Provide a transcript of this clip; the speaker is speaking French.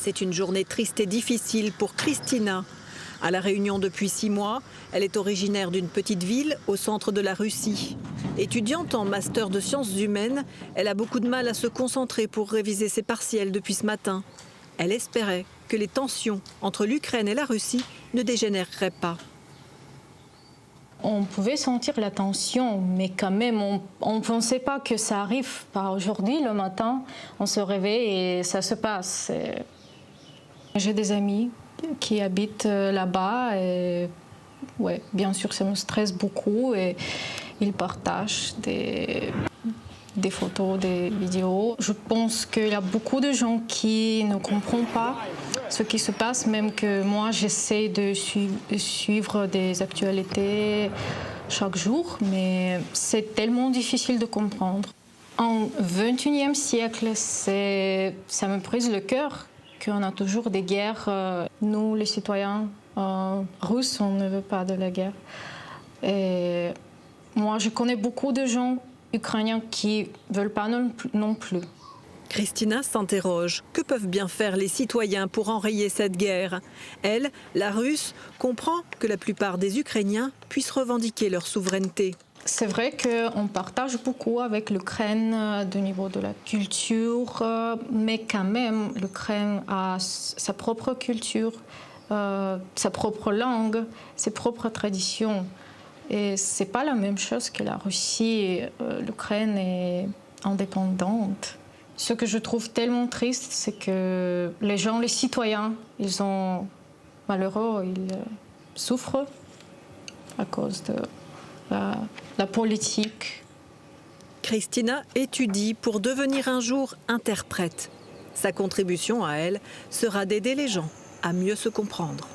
C'est une journée triste et difficile pour Kristina. À La Réunion depuis 6 mois, elle est originaire d'une petite ville au centre de la Russie. Étudiante en master de sciences humaines, elle a beaucoup de mal à se concentrer pour réviser ses partiels depuis ce matin. Elle espérait que les tensions entre l'Ukraine et la Russie ne dégénéreraient pas. On pouvait sentir la tension, mais quand même, on ne pensait pas que ça arrive. Aujourd'hui, le matin, on se réveille et ça se passe. J'ai des amis qui habitent là-bas et ouais, bien sûr, ça me stresse beaucoup et ils partagent des photos, des vidéos. Je pense qu'il y a beaucoup de gens qui ne comprennent pas ce qui se passe, même que moi j'essaie de suivre des actualités chaque jour, mais c'est tellement difficile de comprendre. En 21e siècle, ça me brise le cœur qu'on a toujours des guerres. Nous, les citoyens russes, on ne veut pas de la guerre. Et moi, je connais beaucoup de gens ukrainiens qui ne veulent pas non plus. Kristina s'interroge. Que peuvent bien faire les citoyens pour enrayer cette guerre? Elle, la Russe, comprend que la plupart des Ukrainiens puissent revendiquer leur souveraineté. C'est vrai qu'on partage beaucoup avec l'Ukraine au niveau de la culture, mais quand même, l'Ukraine a sa propre culture, sa propre langue, ses propres traditions. Et ce n'est pas la même chose que la Russie. L'Ukraine est indépendante. Ce que je trouve tellement triste, c'est que les gens, les citoyens, ils sont malheureux, ils souffrent à cause de la politique. Kristina étudie pour devenir un jour interprète. Sa contribution à elle sera d'aider les gens à mieux se comprendre.